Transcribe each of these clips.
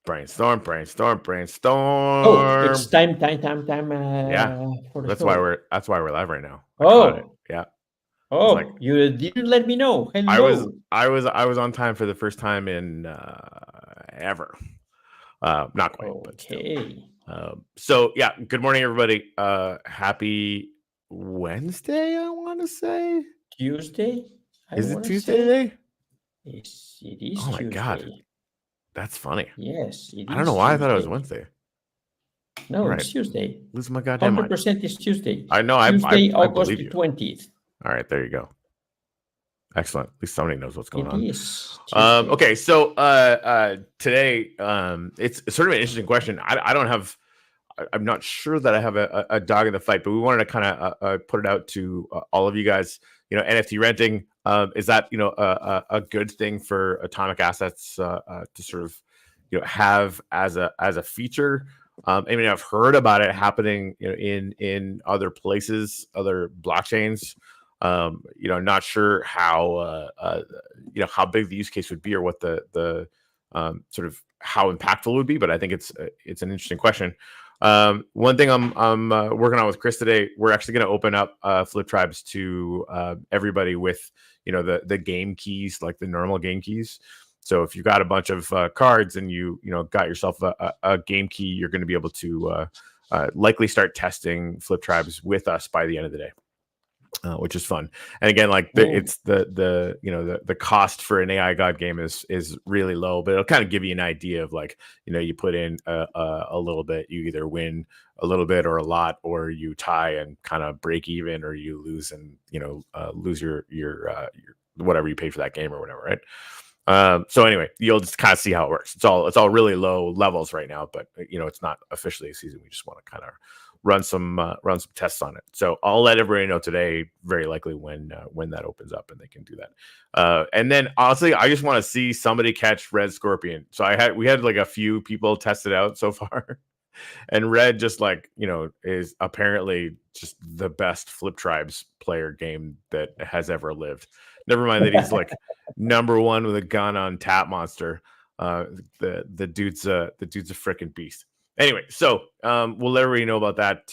Brainstorm. Oh, it's time Yeah, for the that's why show. we're live right now. I caught it. Oh, Yeah, it's like oh, you didn't let me know. I was Hello. on time for the first time in ever. Not quite, but still. Okay. So yeah, good morning, everybody. Happy Wednesday. I want to say, Tuesday, I is it want to Tuesday say. today? Yes, it is Oh my god, Tuesday. that's funny. Yes, it I don't know is why I thought it was Tuesday. Wednesday. No, All right, it's Tuesday. losing my goddamn mind. 100% is Tuesday. I know. Tuesday, I August believe the you. 20th. All right, there you go. Excellent. At least somebody knows what's going It on. is Tuesday. Okay, so today, it's sort of an interesting question. I don't have. I'm not sure that I have a dog in the fight, but we wanted to kind of put it out to all of you guys. NFT renting, is that a good thing for atomic assets to sort of have as a feature? I mean, I've heard about it happening in other places, other blockchains. Not sure how big the use case would be or what the sort of how impactful it would be, but I think it's an interesting question. One thing I'm working on with Chris today, we're actually going to open up Flip Tribes to everybody with the game keys, like the normal game keys. So if you got a bunch of cards and you got yourself a game key, you're going to be able to likely start testing Flip Tribes with us by the end of the day. Which is fun. And again, like it's the cost for an AI God game is really low, but it'll kind of give you an idea of like, you put in a little bit, you either win a little bit or a lot, or you tie and kind of break even, or you lose and lose your whatever you paid for that game or whatever, right? So anyway, you'll just kind of see how it works. It's all really low levels right now, but it's not officially a season. We just want to kind of run some tests on it. So I'll let everybody know today, very likely when that opens up and they can do that. And then honestly, I just want to see somebody catch Red Scorpion. So we had like a few people test it out so far, and Red just is apparently just the best Flip Tribes player game that has ever lived. Never mind that he's like number one with a gun on Tap Monster. The dude's a freaking beast. Anyway, so we'll let everybody know about that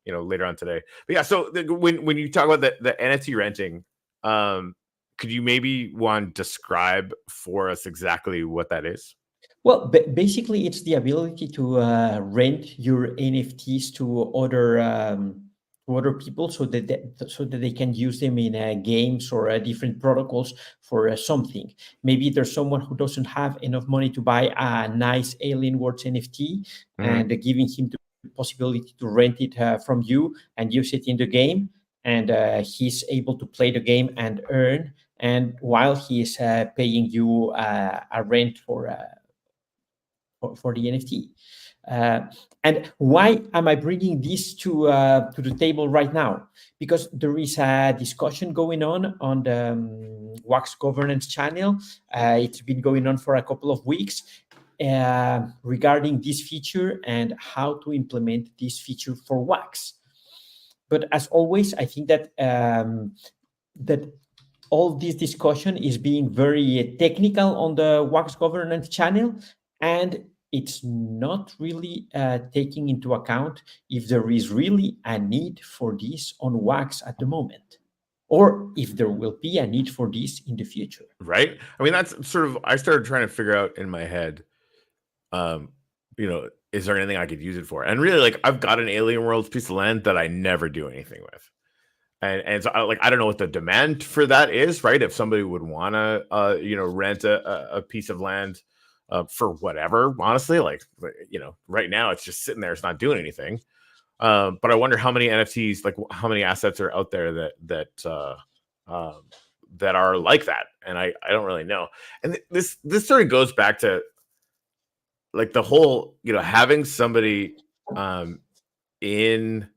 later on today. But yeah, so when you talk about the NFT renting, could you maybe describe for us exactly what that is? Well, basically, it's the ability to rent your NFTs to other people, so that they can use them in games or different protocols for something. Maybe there's someone who doesn't have enough money to buy a nice Alien Worlds NFT, and giving him the possibility to rent it from you and use it in the game, and he's able to play the game and earn. And while he is paying you a rent for the NFT. And why am I bringing this to the table right now? Because there is a discussion going on the Wax Governance channel. It's been going on for a couple of weeks regarding this feature and how to implement this feature for Wax. But as always, I think that that all this discussion is being very technical on the Wax Governance channel, and it's not really taking into account if there is really a need for this on Wax at the moment, or if there will be a need for this in the future. Right? I mean, that's sort of, I started trying to figure out in my head, is there anything I could use it for? And really, like, I've got an Alien Worlds piece of land that I never do anything with. And so I don't know what the demand for that is, right? If somebody would want to, rent a piece of land for whatever, honestly, right now it's just sitting there, it's not doing anything. But I wonder how many NFTs, like how many assets are out there that are like that, and I don't really know. And this sort of goes back to like the whole, having somebody in.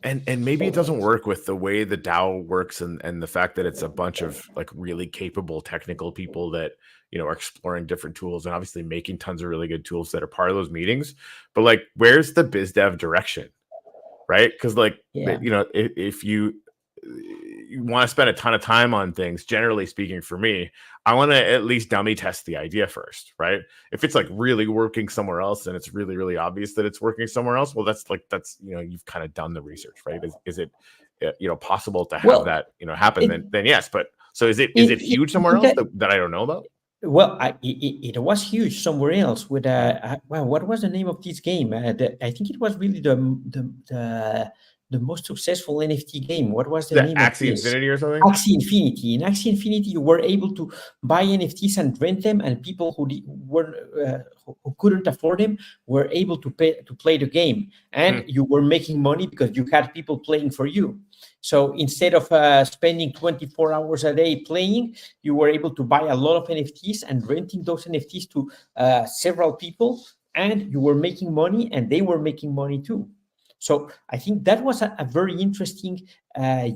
And maybe it doesn't work with the way the DAO works and the fact that it's a bunch of like really capable technical people that, are exploring different tools and obviously making tons of really good tools that are part of those meetings. But like, where's the biz dev direction? Right? Because like, Yeah. if you, you want to spend a ton of time on things, generally speaking, for me, I want to at least dummy test the idea first, right? If it's like really working somewhere else and it's really, really obvious that it's working somewhere else, well, that's you've kind of done the research, right? Is it possible to have Well, that happen? it, Then yes, but so is it, it huge somewhere else that I don't know about? well, it was huge somewhere else with well, what was the name of this game? I think it was really the most successful NFT game. What was the The name of Axie this? Infinity or something? Axie Infinity. In Axie Infinity, you were able to buy NFTs and rent them, and people who couldn't afford them were able to pay to play the game, and you were making money because you had people playing for you. So instead of spending 24 hours a day playing, you were able to buy a lot of NFTs and renting those NFTs to several people, and you were making money, and they were making money too. So I think that was a very interesting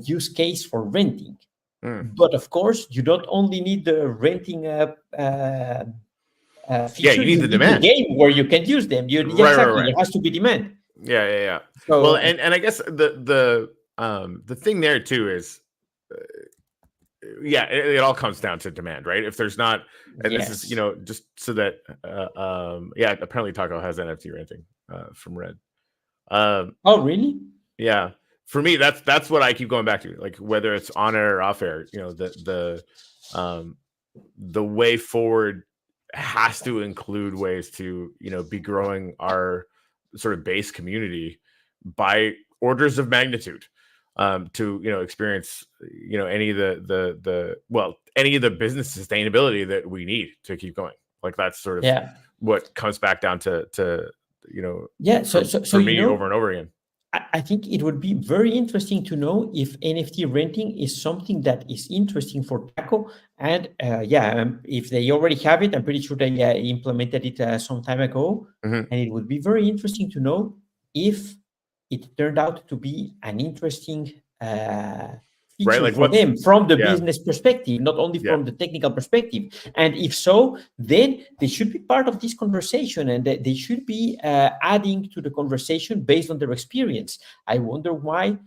use case for renting. But of course, you don't only need the renting Yeah, feature; you need you the need the demand. game where you can use them. Yeah, exactly. There has to be demand. Yeah. Well, So and I guess the thing there too is, it all comes down to demand, right? If there's not, and this is yes. just so that apparently Taco has NFT renting from Red. Oh, really? Yeah, for me, that's what I keep going back to, like whether it's on air or off air. The way forward has to include ways to be growing our sort of base community by orders of magnitude, to experience any of any of the business sustainability that we need to keep going. Like that's sort of Yeah. what comes back down to Yeah. So for me over and over again. I think it would be very interesting to know if NFT renting is something that is interesting for Taco. And if they already have it, I'm pretty sure they implemented it some time ago. Mm-hmm. And it would be very interesting to know if it turned out to be an interesting Right, feature like for what's them from the yeah business perspective, not only yeah from the technical perspective. And if so, then they should be part of this conversation, and they should be adding to the conversation based on their experience. I wonder why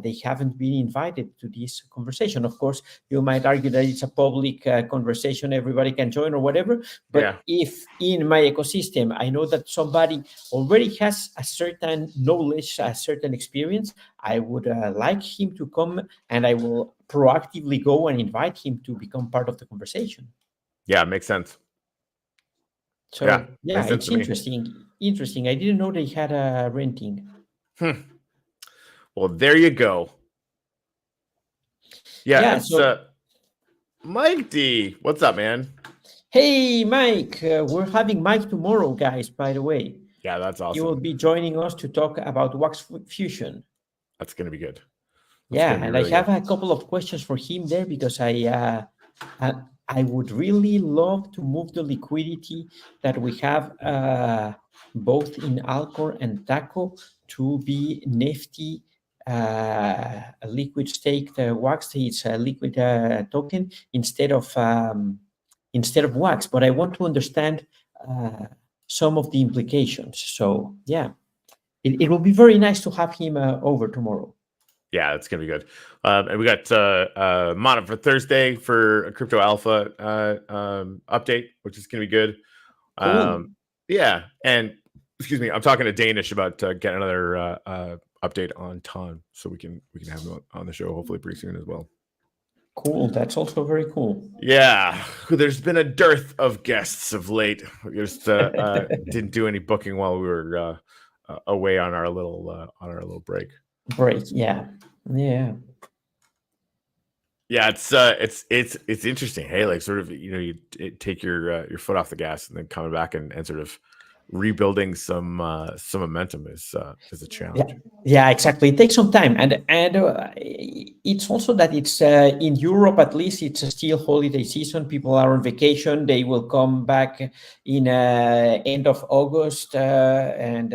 they haven't been invited to this conversation. Of course, you might argue that it's a public conversation, everybody can join or whatever. yeah But if in my ecosystem I know that somebody already has a certain knowledge, a certain experience, I would like him to come, and I will proactively go and invite him to become part of the conversation. makes sense. Yeah, So yeah, makes sense it's to me. interesting. I didn't know they had a renting. Well, there you go. Yeah, Yeah. it's So Mike D. What's up, man? hey, Mike, we're having Mike tomorrow, guys. By the way, Yeah, that's he will awesome. be joining us to talk about wax fusion. That's gonna be good. That's Yeah, gonna be and I really good. have a couple of questions for him there because I would really love to move the liquidity that we have both in Alcor and Taco to be Nifty, a liquid staked wax. It's a liquid token instead of wax. But I want to understand some of the implications. So yeah, it will be very nice to have him over tomorrow. Yeah, it's gonna be good. And we got Mana for Thursday for a crypto alpha update, which is gonna be good. Cool. Yeah, and excuse me, I'm talking to Danish about getting another update on Ton, so we can have him on the show hopefully pretty soon as well. Cool. That's also very cool. Yeah, there's been a dearth of guests of late. We just didn't do any booking while we were away on our little break. Break. Yeah. Yeah, it's interesting. Hey, like sort of you take your foot off the gas and then coming back and sort of rebuilding some momentum is a challenge. Yeah, exactly. It takes some time, and it's also that it's in Europe at least. It's still holiday season. People are on vacation. They will come back in end of August, and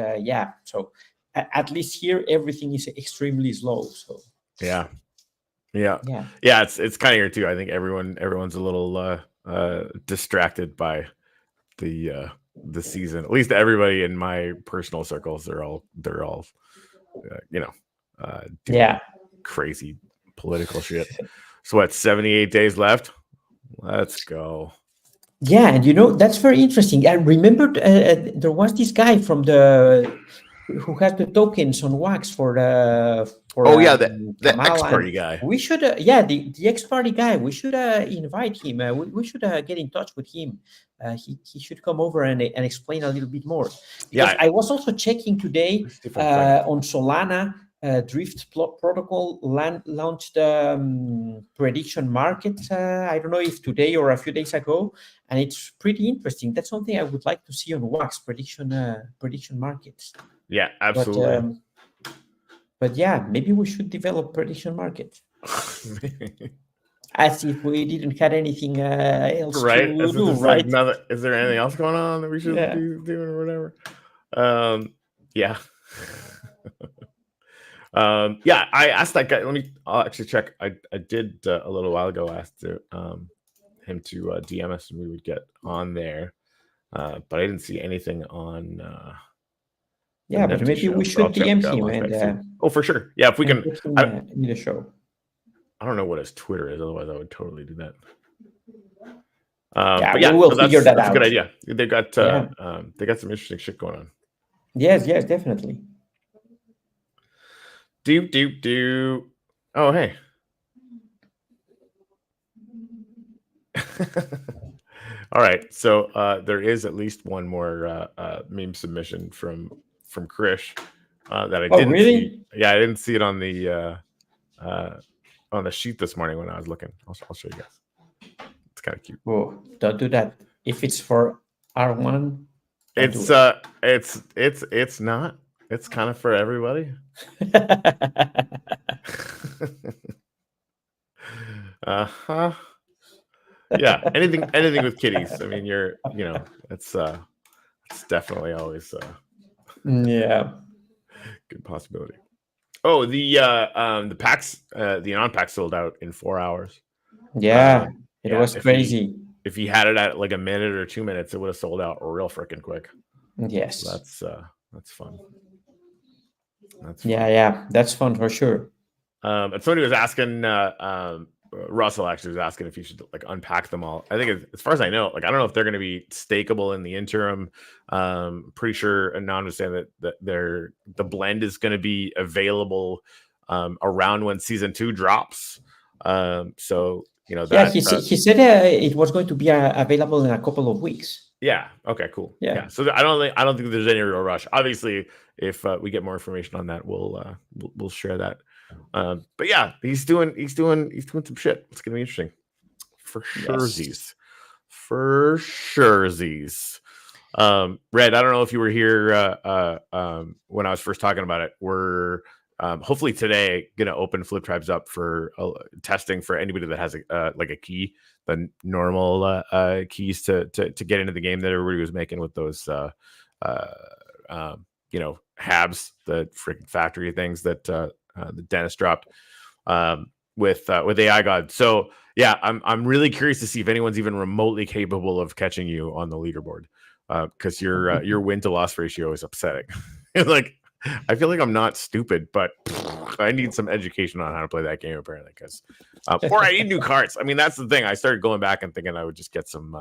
so at least here everything is extremely slow. So Yeah. It's kind of here too. I think everyone's a little distracted by the season. At least everybody in my personal circles, they're all doing crazy political shit. So what? 78 days left. Let's go. Yeah, and that's very interesting. I remember there was this guy from who has the tokens on Wax for Oh yeah, the X Kamal, and party guy. we should the X party guy. We should invite him. We should get in touch with him. He should come over and explain a little bit more, because Yeah. I was also checking today Let's see if I can find it. on Solana. Drift Protocol launched prediction market. I don't know if today or a few days ago, and it's pretty interesting. That's something I would like to see on Wax, prediction markets. Yeah, absolutely. But yeah, maybe we should develop prediction market. As if we didn't have anything else right? to do, right? Like is there anything else going on that we should be doing or whatever? Yeah. Yeah, I asked that guy. I'll actually check. I did a little while ago asked him to DM us and we would get on there. But I didn't see anything on yeah, but maybe we should DM him and oh, for sure. Yeah, if we can in the show. I don't know what his Twitter is, otherwise I would totally do that. Yeah, but yeah, we will figure that out. That's a good idea. They got some interesting shit going on. Yes, definitely. Do. Oh, hey. All right. So there is at least one more meme submission from Krish that I didn't see. Yeah, I didn't see it on the sheet this morning when I was looking. I'll show you guys. It's kind of cute. Oh, don't do that. If it's for R1, it's not. It's kind of for everybody. Uh-huh. Yeah, anything with kitties. I mean, it's definitely always yeah, good possibility. Oh, the packs, the Anon pack sold out in 4 hours. Yeah, it was crazy. If he had it at like a minute or 2 minutes, it would have sold out real freaking quick. Yes, that's fun. That's fun. Yeah, that's fun for sure. And somebody was asking, Russell actually was asking if you should like unpack them all. I think as far as I know, like I don't know if they're going to be stakeable in the interim. Pretty sure Anon was saying that the blend is going to be available around when season 2 drops. So that he said it was going to be available in a couple of weeks. Yeah. Okay. Cool. Yeah. So I don't think there's any real rush. Obviously, if we get more information on that, we'll share that. But yeah, he's doing some shit. It's gonna be interesting for surezies. For surezies. Red, I don't know if you were here when I was first talking about it. We're hopefully today gonna open Flip Tribes up for testing for anybody that has like a key, the normal keys to get into the game that everybody was making with those habs, the freaking factory things that the Dennis dropped with AI God. So yeah, I'm really curious to see if anyone's even remotely capable of catching you on the leaderboard, because your win to loss ratio is upsetting. Like, I feel like I'm not stupid, but I need some education on how to play that game apparently, because or I need new cards. I mean, that's the thing. I started going back and thinking I would just get some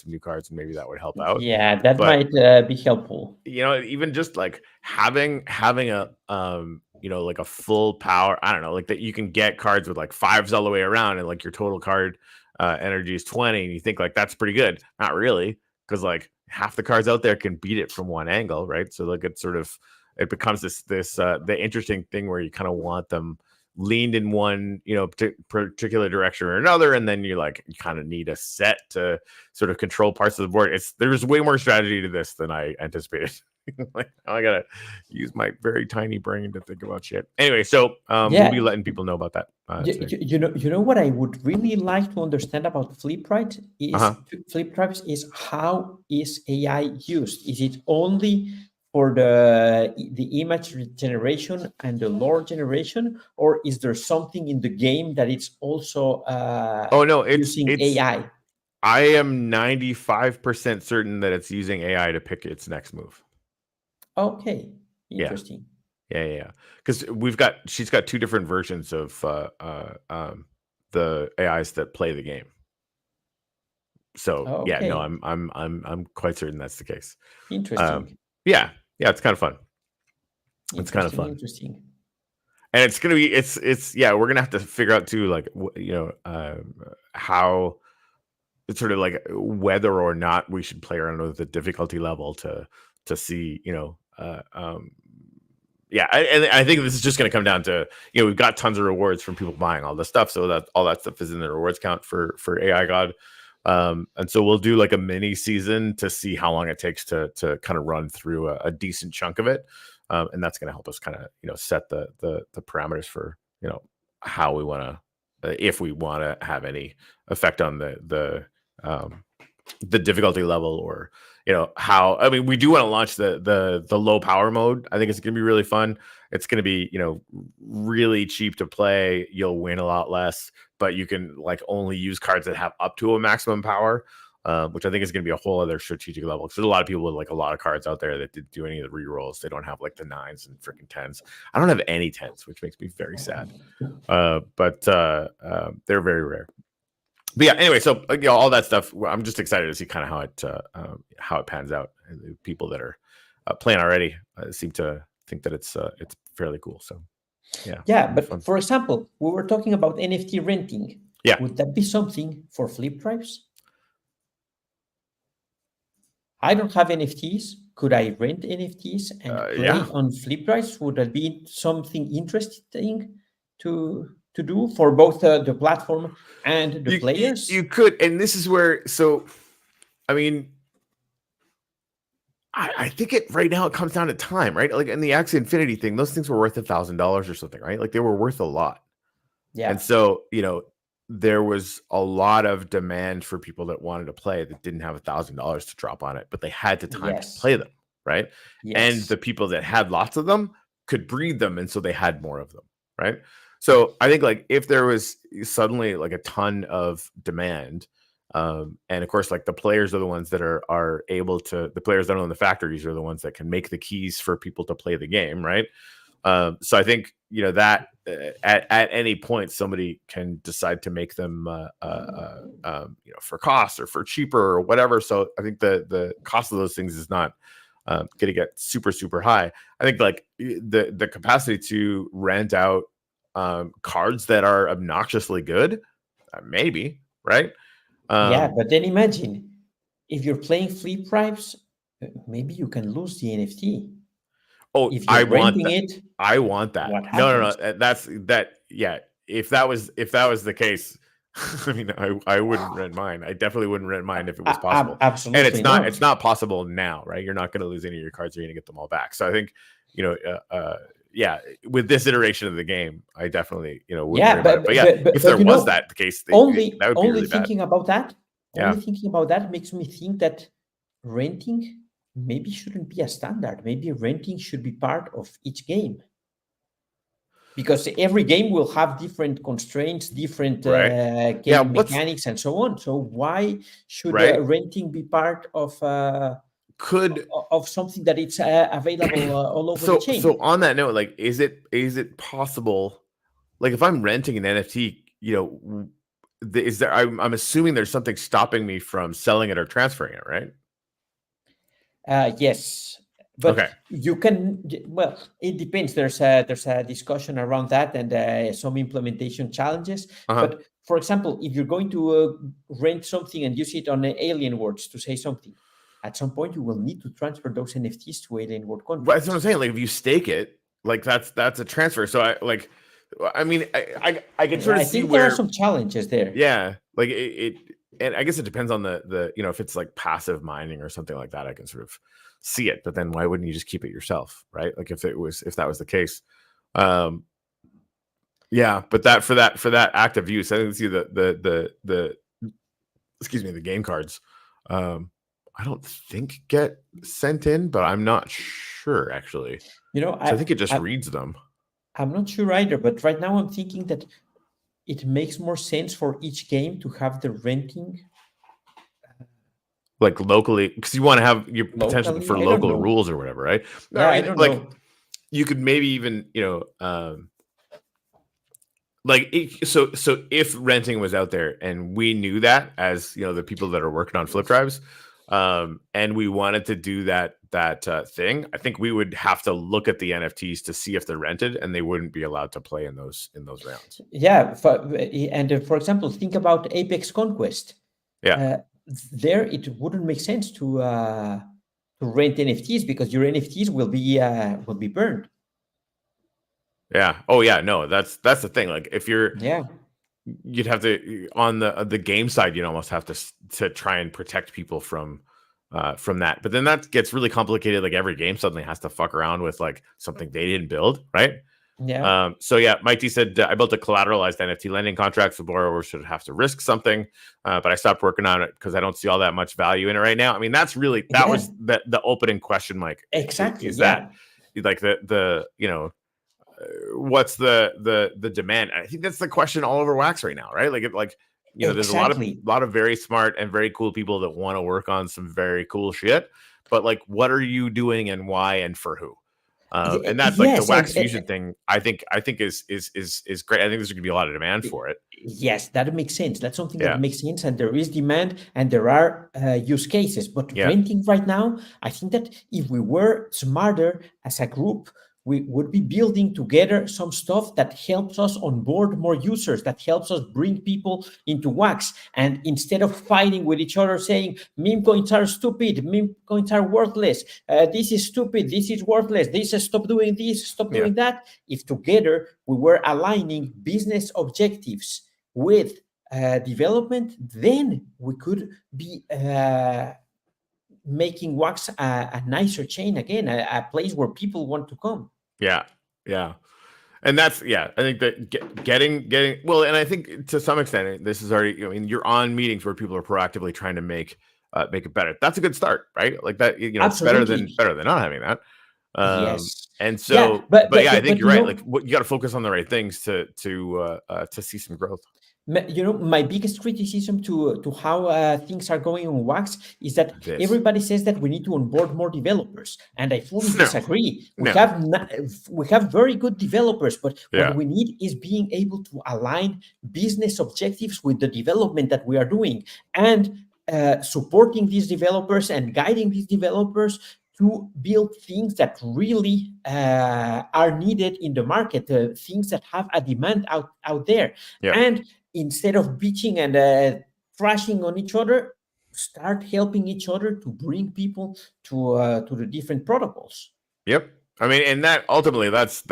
new cards and maybe that would help out. Yeah, that might be helpful. Even just like having a like a full power, I don't know, like that you can get cards with like 5s all the way around and like your total card energy is 20 and you think like that's pretty good. Not really, because like half the cards out there can beat it from one angle, right? So like it becomes this the interesting thing where you kind of want them leaned in one particular direction or another, and then you kind of need a set to sort of control parts of the board. There's way more strategy to this than I anticipated. Like, I gotta use my very tiny brain to think about shit. Anyway, so we'll be letting people know about that. You know what I would really like to understand about Flip Tribes is how is AI used? Is it only for the image generation and the lore generation, or is there something in the game that it's also using AI? I am 95% certain that it's using AI to pick its next move. Okay, interesting. Yeah. Because she's got two different versions of the AIs that play the game. So yeah, no, Okay, I'm quite certain that's the case. Um, interesting, yeah, it's kind of fun. It's kind of interesting, fun, interesting. and it's gonna be it's yeah. We're gonna have to figure out too, like how it's sort of like whether or not we should play around with the difficulty level to see yeah, and I think this is just going to come down to we've got tons of rewards from people buying all this stuff, so that all that stuff is in the rewards count for AI God, and so we'll do like a mini season to see how long it takes to kind of run through a decent chunk of it, and that's going to help us kind of set the parameters for how we want to if we want to have any effect on the difficulty level, or how I mean we do want to launch the low power mode. I think it's gonna be really fun. It's gonna be really cheap to play. You'll win a lot less, but you can like only use cards that have up to a maximum power, which I think is gonna be a whole other strategic level, because there's a lot of people with like a lot of cards out there that didn't do any of the rerolls. They don't have like the 9s and freaking 10s. I don't have any 10s, which makes me very sad, but they're very rare. But yeah, anyway, so all that stuff. I'm just excited to see kind of how it pans out. And the people that are playing already seem to think that it's fairly cool. So Yeah, but fun. for example, we were talking about NFT renting. Yeah, Would that be something for flip drives? I don't have NFTs. Could I rent NFTs and play yeah. on flip drives? Would that be something interesting to do for both the platform and the You players? could, and this is where. So, I mean, I think it right now it comes down to time, right? Like in the Axie Infinity thing, those things were worth $1,000 or something, right? Like they were worth a lot. And Yeah. so, there was a lot of demand for people that wanted to play that didn't have $1,000 to drop on it, but they had the time to Yes. play them, right? And Yes. the people that had lots of them could breed them, and so they had more of them, right? So I think like if there was suddenly like a ton of demand, and of course, like the players are the ones that are able to. The players that own the factories are the ones that can make the keys for people to play the game, right? So I think that at any point somebody can decide to make them for cost or for cheaper or whatever. So I think the cost of those things is not going to get super high. I think like the capacity to rent out cards that are obnoxiously good, maybe, right? Yeah, but then imagine if you're playing flip drives, maybe you can lose the NFT. Oh, If I you're want renting that. it, I want that. what No, happens? That's that. Yeah. If that was the case, I mean, I wouldn't rent mine. I definitely wouldn't rent mine if it was possible. And Absolutely not. it's not possible now, right? You're not going to lose any of your cards. You're going to get them all back. So I think, yeah, with this iteration of the game, I definitely, wouldn't worry Yeah, about it. But yeah, if there but was that the case, that would be only really bad. thinking about that, Yeah. makes me think that renting maybe shouldn't be a standard. Maybe renting should be part of each game, because every game will have different constraints, different Right. Yeah. game mechanics, and so on. So why should Right. renting be part Could of something that it's available all over the so chain? on that note, like, is it possible? Like, if I'm renting an NFT, is there? I'm assuming there's something stopping me from selling it or transferring it, right? Yes, but Okay. you can. Well, it depends. There's a discussion around that and some implementation challenges. Uh-huh. But for example, if you're going to rent something and use it on Alien Worlds to say something, at some point you will need to transfer those NFTs to Alien World That's what I'm contracts. saying. Like, if you stake it, like that's a transfer. So I mean, I can sort I of see think there are where, some challenges there. yeah, like and I guess it depends on the if it's like passive mining or something like that, I can sort of see it. But then why wouldn't you just keep it yourself, right? Like if that was the case. Um, Yeah, but for that active use, I didn't see the excuse me, the game cards. I don't think get sent in, but I'm not sure actually. You know, So I think it just I reads them I'm not sure either. But right now I'm thinking that it makes more sense for each game to have the renting like locally, because you want to have your potential locally. for I don't local know. rules or whatever, right? I Yeah, I mean, don't like know. you could maybe even, like so if renting was out there and we knew that as the people that are working on flip drives, and we wanted to do that thing, I think we would have to look at the NFTs to see if they're rented, and they wouldn't be allowed to play in those rounds. Yeah, for example, think about Apex Conquest. Yeah. There, it wouldn't make sense to rent NFTs because your NFTs will be burned. Yeah. Oh yeah. No, that's the thing. Like if Yeah. you'd have to, on the game side, you'd almost have to try and protect people from that. But then that gets really complicated. Like every game suddenly has to fuck around with like something they didn't build, right? Yeah. So yeah, Mike T said, I built a collateralized NFT lending contract, so borrowers should have to risk something, but I stopped working on it because I don't see all that much value in it right now. I mean, that Yeah. was the opening question, Mike. Exactly. Is Yeah. that like the what's the demand? I think that's the question all over Wax right now, right? There's Exactly. a lot of very smart and very cool people that want to work on some very cool shit, but like, what are you doing and why and for who? And that's like the Yes, Wax Fusion thing. I think is great. I think there's going to be a lot of demand for it. yes, that makes sense. That's something Yeah. that makes sense, and there is demand, and there are use cases. But Yeah. renting right now, I think that if we were smarter as a group, we would be building together some stuff that helps us onboard more users, that helps us bring people into Wax. And instead of fighting with each other, saying meme coins are stupid, meme coins are worthless, this is stupid, this is worthless, this is stop doing this, stop doing that. If together we were aligning business objectives with development, then we could be making Wax a nicer chain again, a place where people want to come. Yeah. And that's, I think that getting well, and I think to some extent this is already, you're on meetings where people are proactively trying to make it better. That's a good start, right? Like that, it's better than not having that. Yes. And so, but I think you're right. Like you got to focus on the right things to see some growth. My biggest criticism to how things are going on Wax is that everybody says that we need to onboard more developers, and I fully disagree. We have very good developers, but what we need is being able to align business objectives with the development that we are doing, and supporting these developers and guiding these developers to build things that really are needed in the market, things that have a demand out there. And instead of bitching and trashing on each other, start helping each other to bring people to the different protocols. Yep. I mean, and that ultimately, that's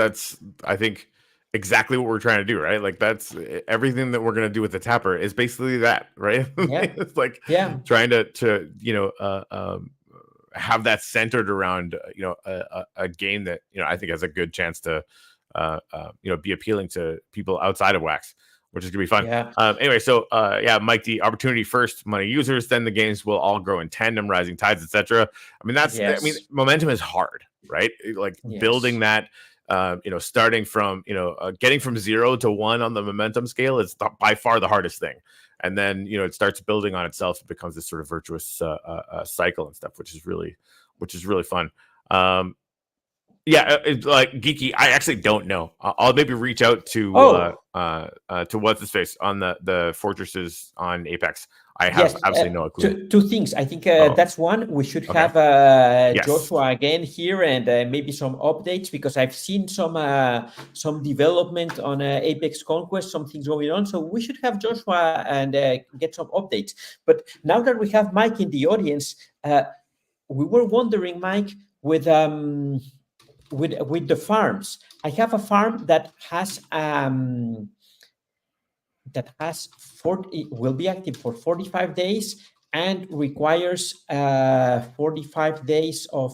I think exactly what we're trying to do, right? Like that's everything that we're going to do with the Tapper is basically that, right? It's like trying to have that centered around a game that I think has a good chance to be appealing to people outside of Wax, which is gonna be fun. Anyway, so Mike, the opportunity first, money users, then the games will all grow in tandem, rising tides, etc. I mean, momentum is hard, right? Like building that, starting from getting from 0 to 1 on the momentum scale is by far the hardest thing. And then it starts building on itself. It becomes this sort of virtuous cycle and stuff, which is really fun. It's like Geeky. I actually don't know. I'll maybe reach out to what's his face on the fortresses on Apex. I have absolutely no clue. Two things. I think that's one. We should have Joshua again here and maybe some updates, because I've seen some development on Apex Conquest, some things going on. So we should have Joshua and get some updates. But now that we have Mike in the audience, we were wondering, Mike, with the farms. I have a farm that has 40, will be active for 45 days and requires 45 days of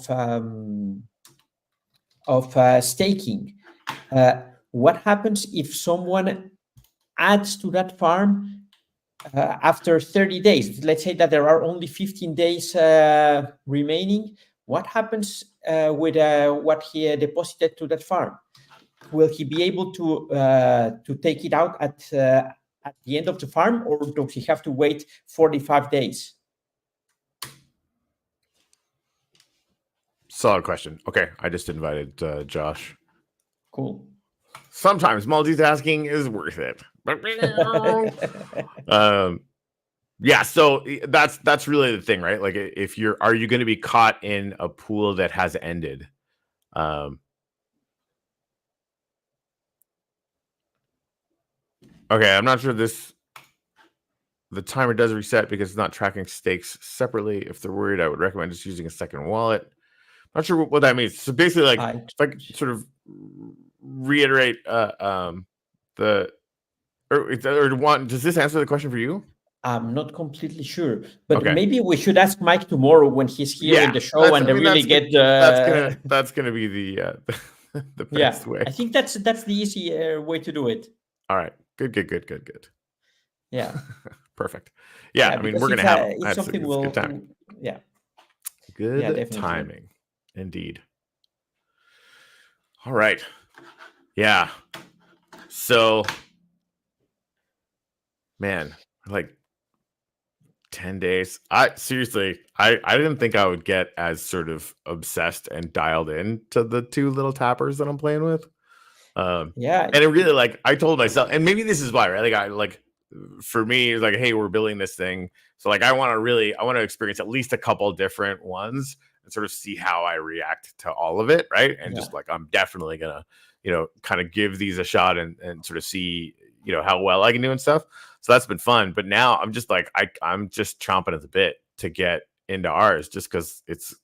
staking. What happens if someone adds to that farm after 30 days? Let's say that there are only 15 days remaining. What happens with what he deposited to that farm? Will he be able to take it out at the end of the farm, or does he have to wait 45 days? Solid question. Okay, I just invited Josh. Cool. Sometimes multitasking is worth it. Yeah, so that's really the thing, right? Like, if are you going to be caught in a pool that has ended? Okay, I'm not sure the timer does reset because it's not tracking stakes separately. If they're worried, I would recommend just using a second wallet. Not sure what that means. So basically, like, if I could sort of reiterate the or want, does this answer the question for you? I'm not completely sure, but Okay. maybe we should ask Mike tomorrow when he's here in the show and really get. That's gonna be the the best way. I think that's the easy way to do it. All right. Good. Yeah. Perfect. Yeah. I mean, we're gonna have it's something it's good timing. Yeah. Good definitely. timing, indeed. All right. Yeah. So, man, like 10 days. I didn't think I would get as sort of obsessed and dialed in to the two little tappers that I'm playing with. And it really, like, I told myself, and maybe this is why, right? Like, for me, it's like, hey, we're building this thing. So, like, I want to experience at least a couple different ones and sort of see how I react to all of it, right? And just like, I'm definitely gonna, kind of give these a shot and sort of see, how well I can do and stuff. So that's been fun. But now I'm just like, I'm just chomping at the bit to get into ours, just because it's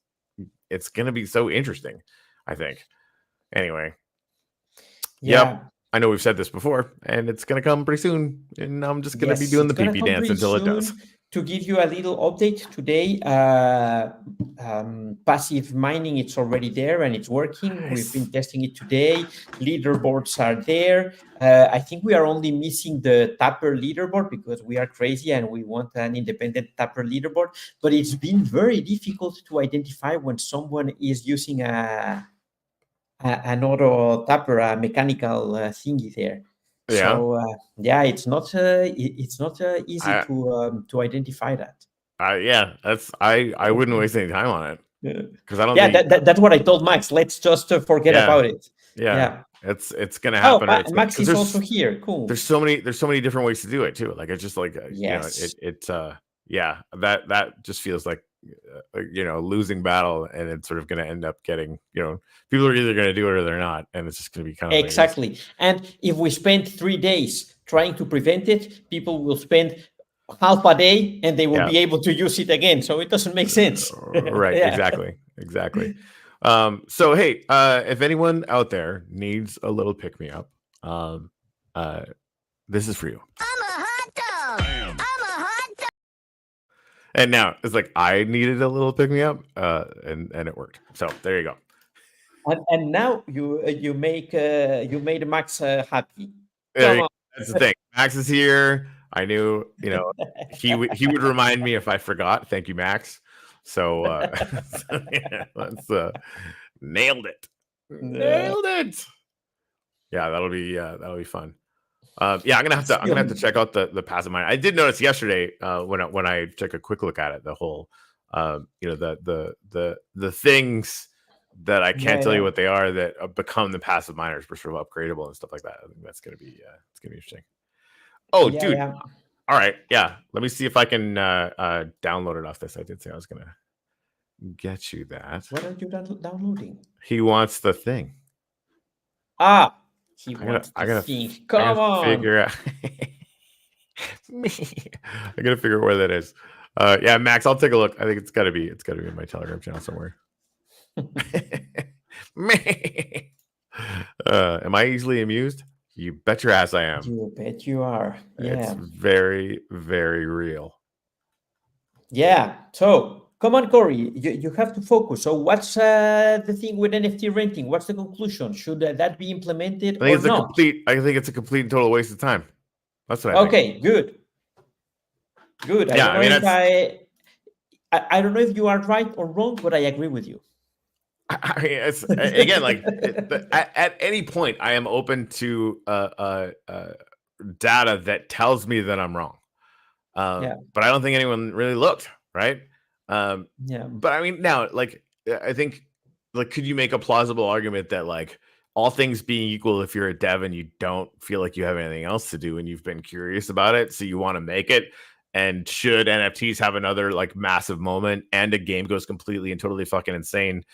gonna be so interesting, I think. Anyway. Yep. I know we've said this before, and it's going to come pretty soon. And I'm just going to be doing the pee-pee dance until it does. To give you a little update today, passive mining, it's already there and it's working. Nice. We've been testing it today. Leaderboards are there. I think we are only missing the Tapper leaderboard because we are crazy and we want an independent Tapper leaderboard. But it's been very difficult to identify when someone is using an auto tapper, a mechanical thingy there. Yeah. So it's not easy to identify that. Yeah, I wouldn't waste any time on it because I don't. Yeah, that's what I told Max. Let's just forget about it. Yeah. It's gonna happen. Oh, Max is also here. Cool. There's so many different ways to do it too. Like, it's just like that just feels like losing battle, and it's sort of going to end up getting, people are either going to do it or they're not, and it's just going to be kind of exactly. And if we spend 3 days trying to prevent it, people will spend half a day and they will be able to use it again. So it doesn't make sense. Right. Exactly. So hey, if anyone out there needs a little pick me up, this is for you. I'm a hot dog. And now it's like, I needed a little pick me up, and it worked. So there you go. And now you made Max happy. That's the thing. Max is here. I knew, he would remind me if I forgot. Thank you, Max. So let's nailed it. Yeah, that'll be fun. I'm gonna have to check out the passive mine. I did notice yesterday when I took a quick look at it, the whole the things that I can't tell you what they are that become the passive miners, were sort of upgradable and stuff like that. I think that's gonna be it's gonna be interesting. Oh, dude. Yeah. All right. Yeah. Let me see if I can download it off this. I did say I was gonna get you that. What are you downloading? He wants the thing. I gotta figure out. I gotta figure out where that is. Yeah, Max, I'll take a look. I think it's gotta be in my Telegram channel somewhere. Am I easily amused? You bet your ass I am. You bet you are. Yeah. It's very, very real. Yeah. So come on, Corey, you have to focus. So what's the thing with NFT renting? What's the conclusion? Should that be implemented or not? I think it's a complete and total waste of time. That's what I think. Okay, good. Yeah, I don't know if you are right or wrong, but I agree with you. I mean, it's again, like, at any point, I am open to data that tells me that I'm wrong. But I don't think anyone really looked, right? But I mean, now, like, I think, like, could you make a plausible argument that, like, all things being equal, if you're a dev and you don't feel like you have anything else to do and you've been curious about it, so you want to make it, and should NFTs have another like massive moment and a game goes completely and totally fucking insane,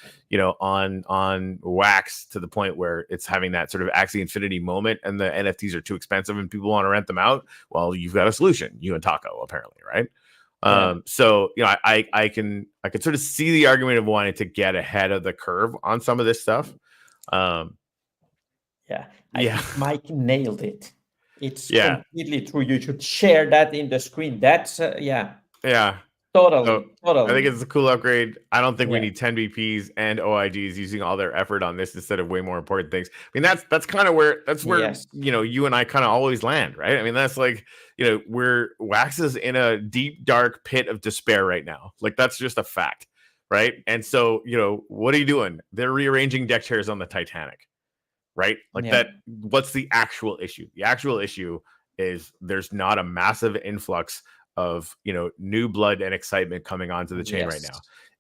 on wax to the point where it's having that sort of Axie Infinity moment and the NFTs are too expensive and people want to rent them out, well, you've got a solution, you and Taco, apparently, right? Yeah. So I can sort of see the argument of wanting to get ahead of the curve on some of this stuff. Yeah, I Yeah. think Mike nailed it. It's Yeah. completely true. You should share that in the screen. That's Yeah. totally, So I totally. think it's a cool upgrade. I don't think we Yeah. need 10 BPs and OIGs using all their effort on this instead of way more important things. I mean, that's kind of where Yes. you and I kind of always land, right? I mean, that's like, where Wax is in a deep, dark pit of despair right now. Like, that's just a fact, right? And so, what are you doing? They're rearranging deck chairs on the Titanic, right? Like Yeah. that. What's the actual issue? The actual issue is there's not a massive influx of new blood and excitement coming onto the chain right Yes. now.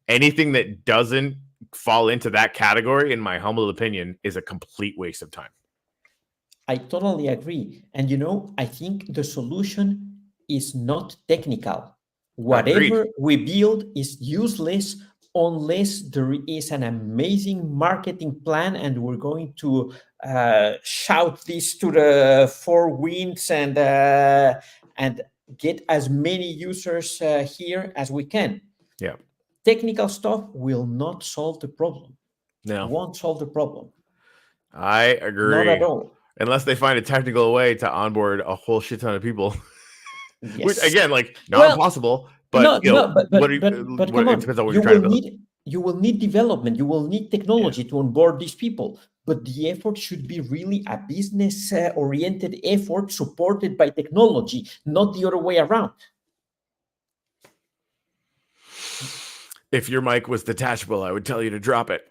Anything that doesn't fall into that category, in my humble opinion, is a complete waste of time. I totally agree. And I think the solution is not technical. Whatever Agreed. we build is useless unless there is an amazing marketing plan and we're going to shout this to the four winds and get as many users here as we can. Yeah. Technical stuff will not solve the problem. No. Won't solve the problem. I agree. Not at all. Unless they find a technical way to onboard a whole shit ton of people. Yes. Which, again, like, not impossible, but but come on. it depends on what you're trying to build. You will need development. You will need technology to onboard these people. But the effort should be really a business-oriented effort supported by technology, not the other way around. If your mic was detachable, I would tell you to drop it.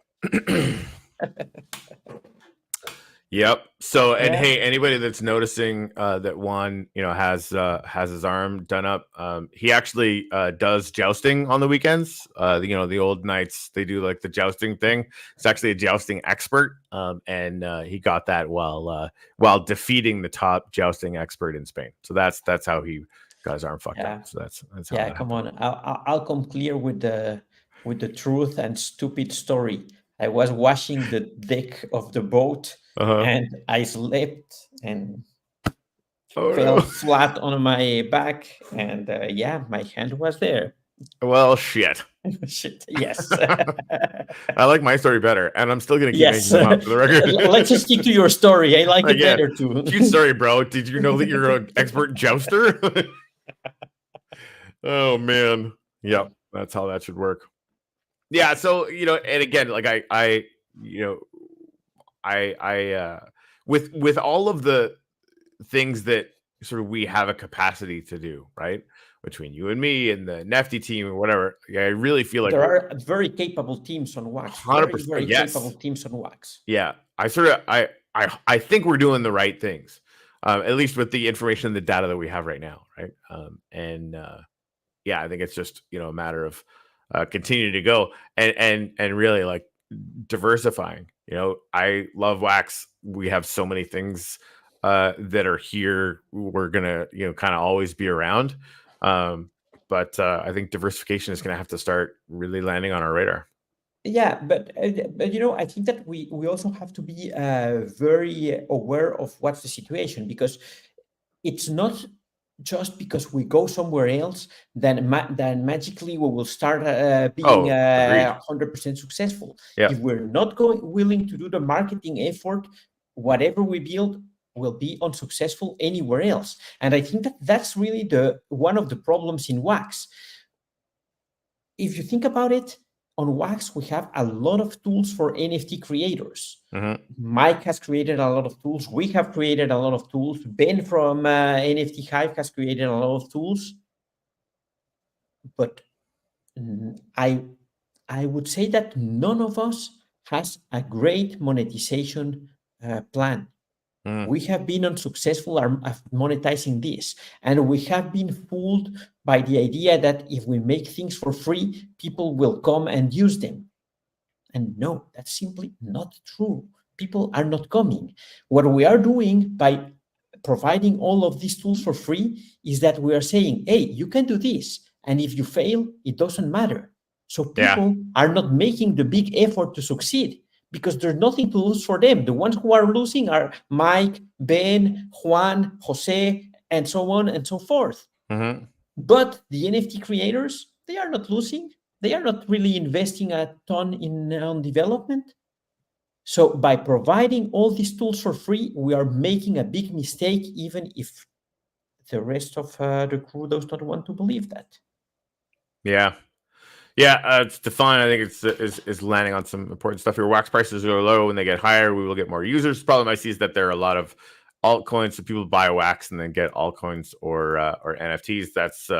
Yep. So, and hey, anybody that's noticing that Juan, has his arm done up, he actually does jousting on the weekends. The old knights, they do like the jousting thing. He's actually a jousting expert, and he got that while defeating the top jousting expert in Spain. So that's how he got his arm fucked up. So that's how that come happened. on. I'll come clear with the truth and stupid story. I was washing the deck of the boat. And I slept and fell flat on my back, and my hand was there. Well, shit. Shit. Yes. I like my story better, and I'm still gonna keep making them up for the record. Let's just stick to your story. I like it better too. Cute story, bro. Did you know that you're an expert jouster? Oh man. Yep, that's how that should work. Yeah. So and again, like I with all of the things that sort of we have a capacity to do, right? Between you and me and the NFT team or whatever, I really feel like there are very capable teams on Wax. 100%, very capable teams on Wax. Yeah, I think we're doing the right things, at least with the information and the data that we have right now, right? I think it's just a matter of continuing to go and really like diversifying. I love Wax. We have so many things that are here. We're gonna kind of always be around, but I think diversification is gonna have to start really landing on our radar. Yeah, but I think that we also have to be very aware of what's the situation, because it's not just because we go somewhere else then magically we will start being 100% successful. If we're not willing to do the marketing effort, whatever we build will be unsuccessful anywhere else. And I think that that's really one of the problems in Wax. If you think about it, on Wax, we have a lot of tools for NFT creators. Mike has created a lot of tools. We have created a lot of tools. Ben from NFT Hive has created a lot of tools. But I would say that none of us has a great monetization plan. We have been unsuccessful at monetizing this, and we have been fooled by the idea that if we make things for free, people will come and use them. And no, that's simply not true. People are not coming. What we are doing by providing all of these tools for free is that we are saying, hey, you can do this. And if you fail, it doesn't matter. So Yeah. people are not making the big effort to succeed because there's nothing to lose for them. The ones who are losing are Mike, Ben, Juan, Jose, and so on and so forth. Mm-hmm. But the NFT creators, they are not losing. They are not really investing a ton in on development. So by providing all these tools for free, we are making a big mistake, even if the rest of the crew does not want to believe that. Yeah. Yeah, it's Stefan. I think is landing on some important stuff here. Wax prices are low. When they get higher, we will get more users. The problem I see is that there are a lot of altcoins, so people buy wax and then get altcoins or NFTs. That's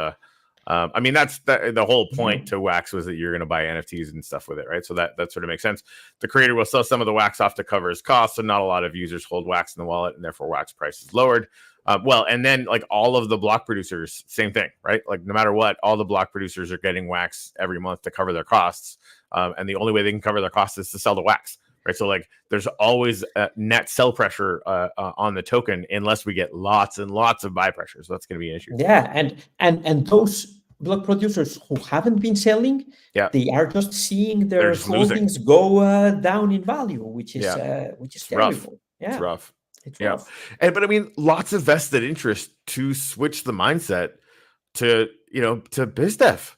I mean, that's the whole point to wax was that you're going to buy NFTs and stuff with it, right? So that sort of makes sense. The creator will sell some of the wax off to cover his costs, so not a lot of users hold wax in the wallet, and therefore wax price is lowered. Well, and then like all of the block producers, same thing, right? Like no matter what, all the block producers are getting wax every month to cover their costs, and the only way they can cover their costs is to sell the wax, right? So like there's always net sell pressure on the token unless we get lots and lots of buy pressure. So that's going to be an issue. Yeah, and those block producers who haven't been selling, Yeah, they are just seeing their holdings losing. Go down in value, which is terrible. Rough. Yeah, It's rough. it's Yeah. rough. But I mean, lots of vested interest to switch the mindset to, to BizDev.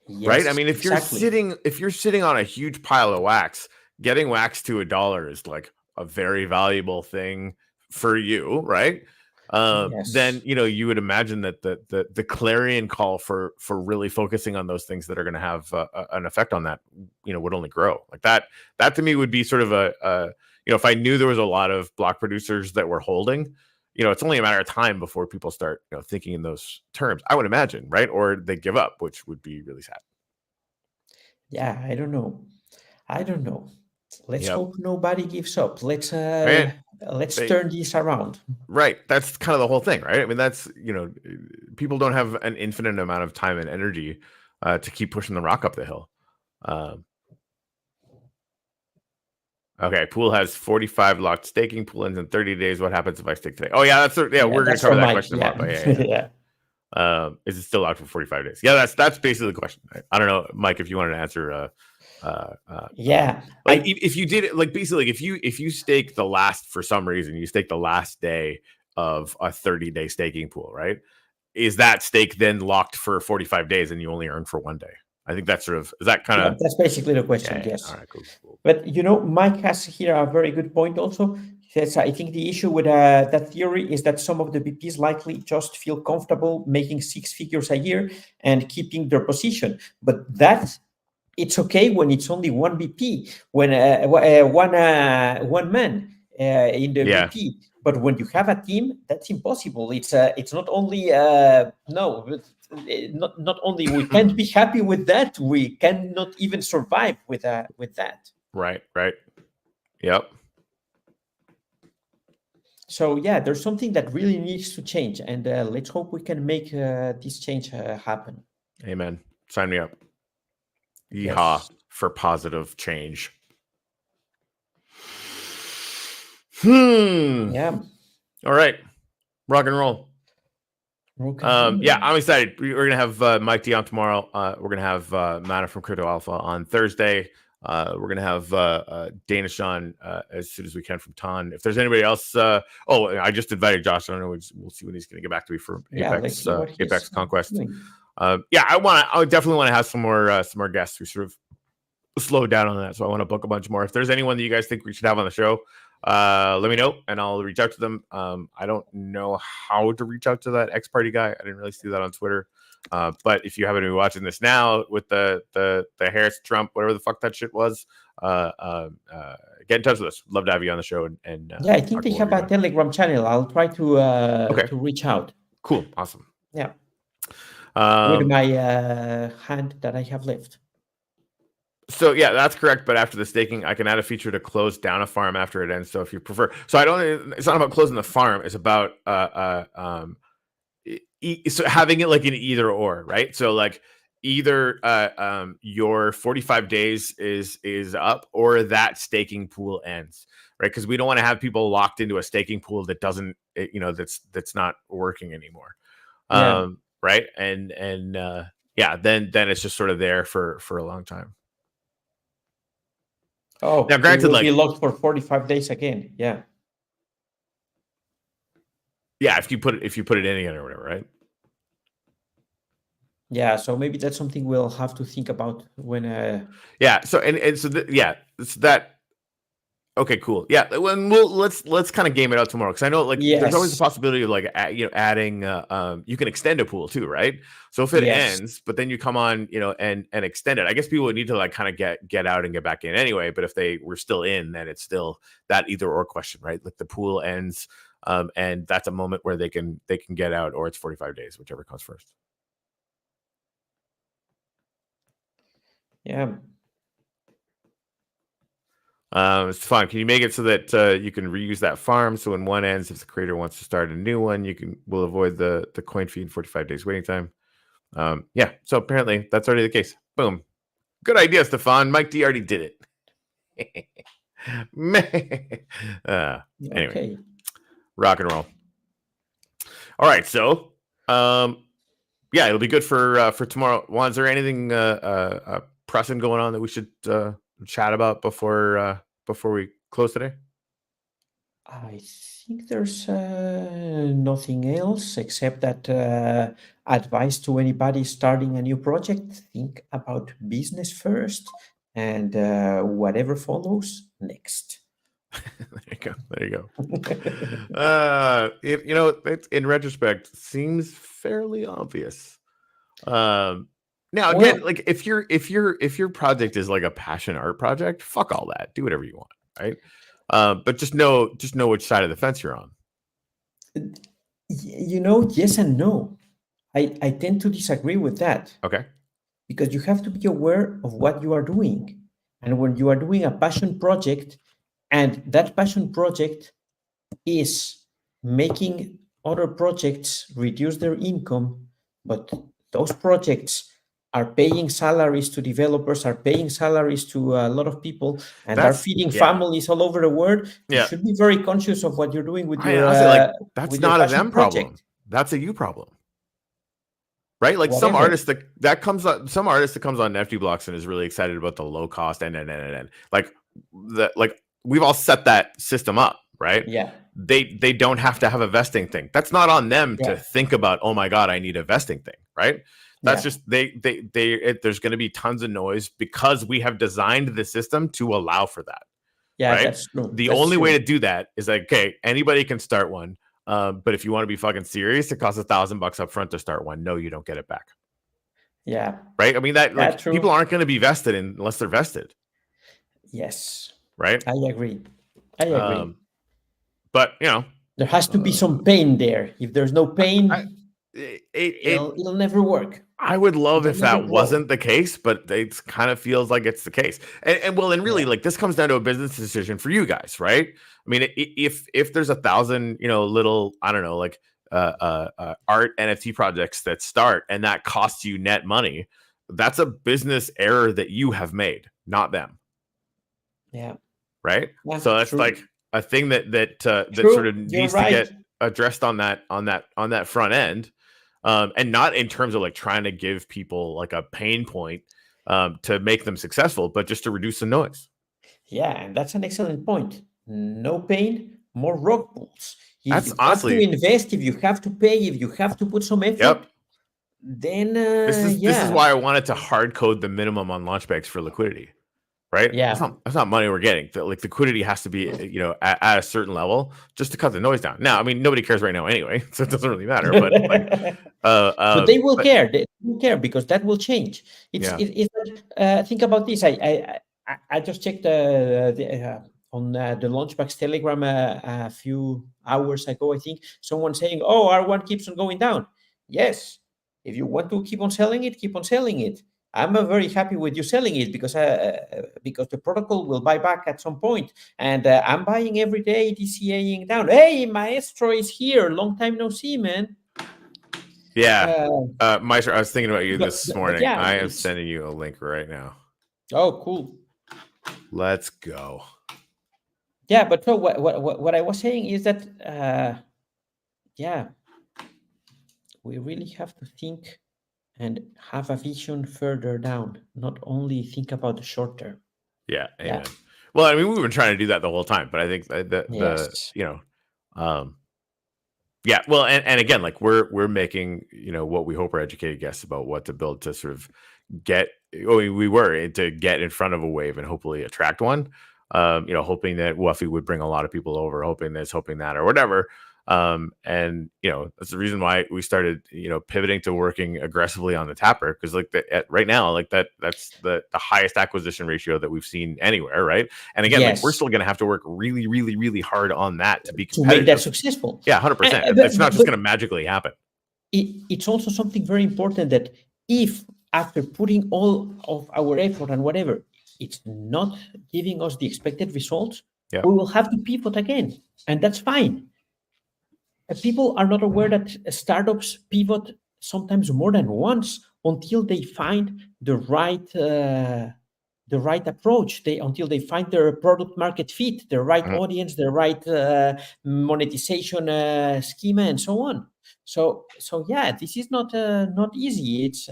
Yes, right? I mean, if exactly. you're sitting on a huge pile of wax, getting wax to $1 is like a very valuable thing for you, right? Then Yes. you would imagine that the clarion call for really focusing on those things that are going to have an effect on that, would only grow. Like that to me would be sort of a if I knew there was a lot of block producers that were holding, it's only a matter of time before people start, thinking in those terms, I would imagine, right? Or they give up, which would be really sad. Yeah, I don't know. I don't know. Let's Yep. hope nobody gives up. Let's And turn this around. right. That's kind of the whole thing, right? I mean, that's, people don't have an infinite amount of time and energy to keep pushing the rock up the hill. Okay, pool has 45 locked staking. Pool ends in 30 days. What happens if I stake today? Oh yeah, we're going to cover that question tomorrow. But yeah. Is it still locked for 45 days? Yeah, that's basically the question. I don't know, Mike, if you wanted to answer. Like if you did it, like basically, like if you stake the last, for some reason, you stake the last day of a 30-day staking pool, right? Is that stake then locked for 45 days and you only earn for 1 day? I think that's is that kind of. That's basically the question. Yes. All right, cool. But Mike has here a very good point also. He says, I think the issue with that theory is that some of the VPs likely just feel comfortable making 6 figures a year and keeping their position. But it's okay when it's only one VP, when one man in the VP. But when you have a team, that's impossible. It's not only not only we can't be happy with that, we cannot even survive with that. Right. Yep. So yeah, there's something that really needs to change, and let's hope we can make this change happen. Amen. Sign me up. Yeehaw for positive change. Yeah. All right. Rock and roll. Yeah, I'm excited. We're gonna have Mike D on tomorrow. We're gonna have Mana from Crypto Alpha on Thursday. We're gonna have Danish on as soon as we can from Ton. If there's anybody else, I just invited Josh. I don't know. We'll see when he's gonna get back to me for Apex Conquest. I definitely want to have some more guests who sort of slowed down on that. So I want to book a bunch more. If there's anyone that you guys think we should have on the show, let me know and I'll reach out to them. I don't know how to reach out to that X Party guy. I didn't really see that on Twitter. But if you haven't been watching this now with the Harris Trump, whatever the fuck that shit was, get in touch with us. Love to have you on the show. And I think they have a Telegram channel. I'll try to reach out. Cool. Awesome. Yeah. With my hand that I have left. So yeah, that's correct. But after the staking, I can add a feature to close down a farm after it ends. So if you prefer, it's not about closing the farm. It's about so having it like an either or, right? So like either your 45 days is up or that staking pool ends, right? Because we don't want to have people locked into a staking pool that doesn't, that's not working anymore. Yeah. Right. And yeah, then it's just sort of there for a long time. Oh, Now, so it granted, will be like, locked for 45 days again. Yeah. yeah, if you put it in again or whatever, right? Yeah. So maybe that's something we'll have to think about when. Yeah. So yeah, it's that. Okay, cool. Yeah, let's kind of game it out tomorrow, because I know, like, there's always the Yes. possibility of, like, adding. You can extend a pool too, right? So if it Yes. ends, but then you come on, and extend it, I guess people would need to, like, kind of get out and get back in anyway. But if they were still in, then it's still that either or question, right? Like, the pool ends, and that's a moment where they can get out, or it's 45 days, whichever comes first. Yeah. It's fun. Can you make it so that you can reuse that farm? So when one ends, if the creator wants to start a new one, will avoid the coin fee and 45 days waiting time. Yeah. So apparently that's already the case. Boom. Good idea, Stefan. Mike D already did it. Anyway, Okay. rock and roll. All right. So, yeah, it'll be good for tomorrow. Juan, is there anything pressing going on that we should chat about before we close today? I think there's nothing else except that advice to anybody starting a new project: think about business first, and whatever follows next. There you go. It, in retrospect, seems fairly obvious. Now again, Well, like, if your project is like a passion art project, fuck all that. Do whatever you want, right? But just know which side of the fence you're on. yes and no. I tend to disagree with that, Okay. because you have to be aware of what you are doing. And when you are doing a passion project, and that passion project is making other projects reduce their income, but those projects are paying salaries to developers, are paying salaries to a lot of people, and are feeding Yeah. families all over the world. You Yeah. should be very conscious of what you're doing I honestly, like, that's with your not a passion them problem. project. That's a you problem. Right? Like, some Whatever. artist that comes on NFT blocks and is really excited about the low cost and like we've all set that system up, right? Yeah. They don't have to have a vesting thing. That's not on them to Yeah. think about, oh my God, I need a vesting thing, right? That's Yeah. just there's going to be tons of noise because we have designed the system to allow for that, Yeah, right? that's true. The That's only way true. to do that is, like, okay, anybody can start one. But if you want to be fucking serious, it costs $1,000 up front to start one. No, you don't get it back. Yeah. Right? I mean, that, Yeah, like, true. people aren't going to be vested unless they're vested. Yes. Right? I agree. I agree. But There has to be some pain there. If there's no pain, it it'll never work. I would love It'll if never that grow. wasn't the case, but it kind of feels like it's the case. And really, Yeah. like, this comes down to a business decision for you guys, right? I mean, if there's 1,000, little, I don't know, like, art NFT projects that start and that costs you net money, that's a business error that you have made, not them. Yeah. Right. Yeah, So that's true. like a thing that True. sort of You're needs to right. get addressed on that front end. And not in terms of, like, trying to give people, like, a pain point to make them successful, but just to reduce the noise. Yeah, and that's an excellent point. No pain, more rock pools. If That's you have to honestly, invest, if you have to pay, if you have to put some effort, yep. then This is yeah. why I wanted to hard code the minimum on launchbags for liquidity. Right? Yeah. That's not money we're getting. Like, liquidity has to be, at a certain level just to cut the noise down. Now, I mean, nobody cares right now anyway, so it doesn't really matter. But, like, but they will care. They will care, because that will change. Yeah. Think about this. I just checked on the Launchbags Telegram a few hours ago. I think someone saying, "Oh, R1 keeps on going down." Yes, if you want to keep on selling it, keep on selling it. I'm very happy with you selling it, because the protocol will buy back at some point, and I'm buying every day, DCAing down. Hey, Maestro is here. Long time no see, man. Yeah. Uh, Meister, I was thinking about you this but morning. yeah, I am it's sending you a link right now. oh cool. Let's go. Yeah, but so what I was saying is that yeah, we really have to think and have a vision further down, not only think about the short term. Yeah, Yeah. amen. Well, I mean, we've been trying to do that the whole time, but I think the Yes. um, yeah, well, and again, like we're making what we hope are educated guesses about what to build to sort of get. We were to get in front of a wave and hopefully attract one. Hoping that Wuffy would bring a lot of people over, hoping this, hoping that, or whatever. And that's the reason why we started pivoting to working aggressively on the tapper, because like right now, like that's the highest acquisition ratio that we've seen anywhere, right? And again, like we're Yes. still going to have to work really, really, really hard on that to be To make that competitive. successful. Yeah, And, 100%. It's not just going to magically happen. it's also something very important that if after putting all of our effort and whatever, it's not giving us the expected results, Yeah. we will have to pivot again. And that's fine. People are not aware that startups pivot sometimes more than once until they find the right approach. Until they find their product market fit, the right audience, the right monetization schema, and so on. So yeah, this is not easy. It's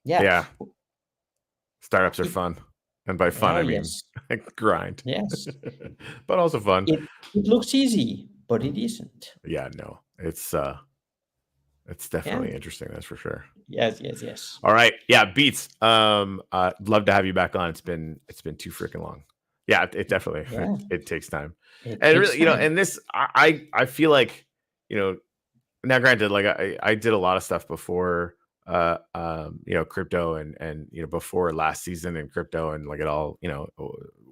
Yeah. Startups are fun. And by fun, oh I mean yes, grind. yes. But also fun. It looks easy, but it isn't. Yeah, no. It's Yeah. definitely interesting, that's for sure. Yes. All right. Yeah, Beats. Love to have you back on. It's been too freaking long. Yeah, it definitely Yeah. it takes time. It And takes really, time. and this I feel like, now granted, like I did a lot of stuff before crypto and before last season in crypto, and like it all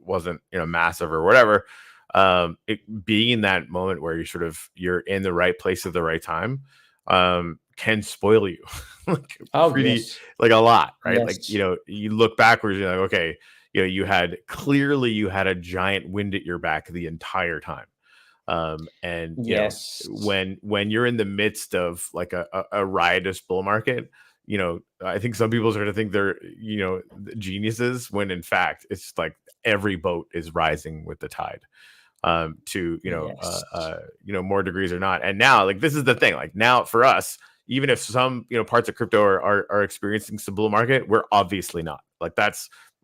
wasn't massive or whatever. It being in that moment where you're in the right place at the right time can spoil you like Oh pretty yes. like a lot, right? Like Yes. you look backwards, you're like, okay, you had a giant wind at your back the entire time. And Yes. when you're in the midst of like a riotous bull market, I think some people sort of think they're geniuses, when in fact it's like every boat is rising with the tide, to Yes. more degrees or not. And now, like, this is the thing, like now for us, even if some parts of crypto are experiencing some bull market, we're obviously not. Like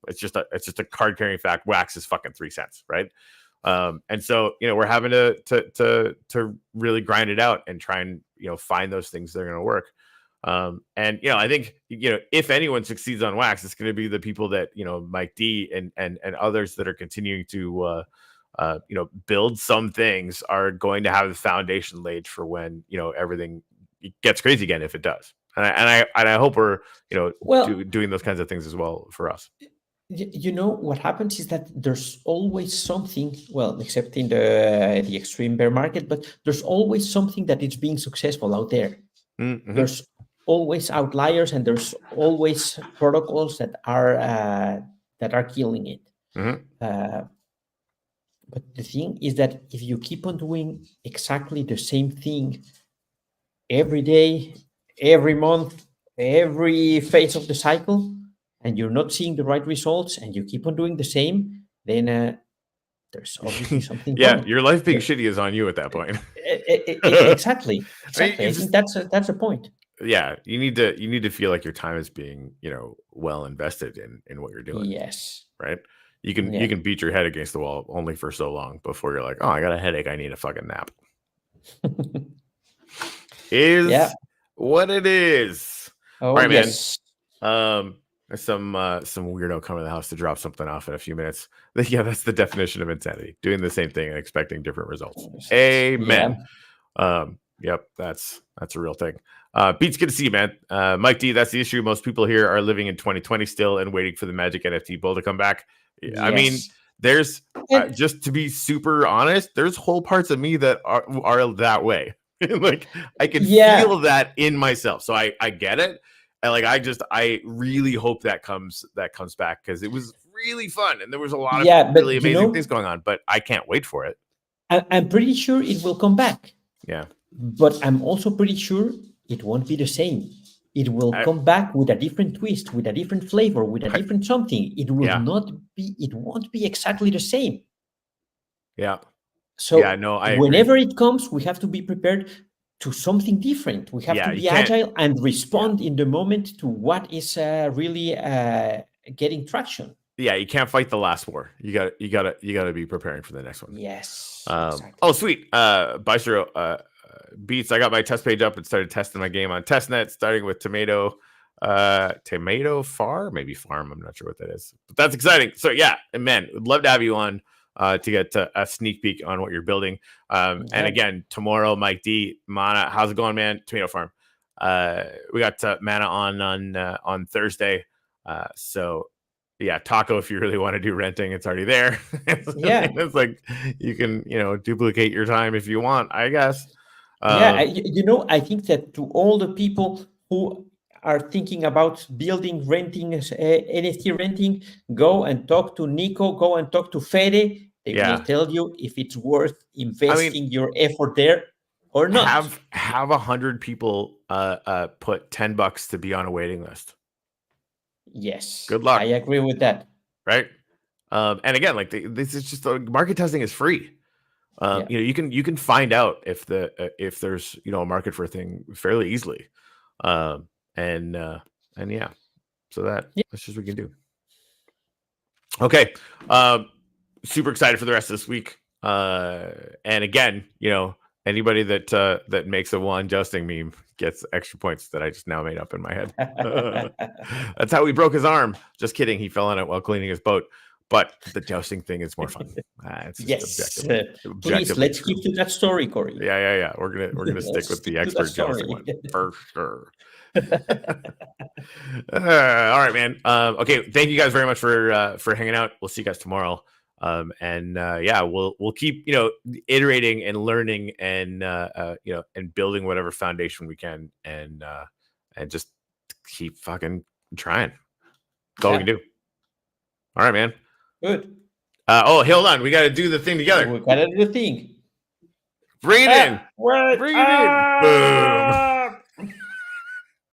it's just a card carrying fact. Wax is fucking 3 cents, right? And so we're having to really grind it out and try and find those things that are going to work. And I think if anyone succeeds on Wax, it's going to be the people that Mike D and others that are continuing to build some things are going to have the foundation laid for when everything gets crazy again, if it does. And I hope we're Well, doing those kinds of things as well for us. what happens is that there's always something, well, except in the extreme bear market, but there's always something that is being successful out there. Mm-hmm. There's always outliers, and there's always protocols that are killing it. Mm-hmm. But the thing is that if you keep on doing exactly the same thing every day, every month, every phase of the cycle, and you're not seeing the right results, and you keep on doing the same, then there's obviously something Yeah, wrong. your life being shitty is on you at that point. Exactly. I mean, I think that's the point. yeah, you need to feel like your time is being well invested in what you're doing. Yes. Right. You can beat your head against the wall only for so long before you're like, oh, I got a headache, I need a fucking nap. Is what it is. Oh, all right, yes. man. There's some weirdo coming to the house to drop something off in a few minutes. Yeah, that's the definition of insanity: doing the same thing and expecting different results. Amen. Yep, that's a real thing. Beats, good to see you, man. Mike D, that's the issue. Most people here are living in 2020 still and waiting for the magic NFT bull to come back. Yes. I mean, there's just to be super honest, there's whole parts of me that are that way. Like I can feel that in myself. So I get it. And like I really hope that comes back, because it was really fun and there was a lot of really amazing things going on, but I can't wait for it. I'm pretty sure it will come back. Yeah. But I'm also pretty sure it won't be the same. It will I, come back with a different twist, with a different flavor, with a I, different something. It will yeah, not be, it won't be exactly the same. yeah, yeah. So No, I agree. whenever it comes, we have to be prepared to something different. We have to Yeah, you be can't. agile and Yeah, respond in the moment to what is really getting traction. yeah. You can't fight the last war. You got to be preparing for the next one. Yes, Oh, exactly. sweet. Bistro Beats. I got my test page up and started testing my game on testnet, starting with Tomato Farm, maybe Farm. I'm not sure what that is, but that's exciting. So yeah, and man, would love to have you on to get a sneak peek on what you're building. And Yeah. again, tomorrow, Mike D, Mana, how's it going, man? Tomato Farm. We got Mana on Thursday. So yeah, Taco, if you really want to do renting, it's already there. Yeah. It's like you can, duplicate your time if you want, I guess. Yeah, Um, I think that to all the people who are thinking about building, renting, NFT renting, go and talk to Nico, go and talk to Fede. They will yeah. tell you if it's worth I mean, investing your effort there or not. have 100 people put $10 to be on a waiting list. Yes, Good I luck, agree with that. right? And again, like this is just market testing is free. Yeah. You can find out if there's a market for a thing fairly easily, um, and yeah, so Yeah. that's just what we can do. Okay, um, super excited for the rest of this week. And again, anybody that makes a one jousting meme gets extra points that I just now made up in my head. That's how he broke his arm. Just kidding. He fell on it while cleaning his boat. But the jousting thing is more fun. It's just Yes. objectively Please, objectively let's true. keep to that story, Corey. Yeah. We're gonna stick Let's with the stick to that expert jousting story. one for sure. All right, man. Okay, thank you guys very much for hanging out. We'll see you guys tomorrow. And yeah, we'll keep iterating and learning and and building whatever foundation we can and just keep fucking trying. That's all we can Yeah, do. All right, man. good. Oh, hold on. We got to do the thing together. We gotta do the thing. Bring it in. Wait. Bring it in. Boom.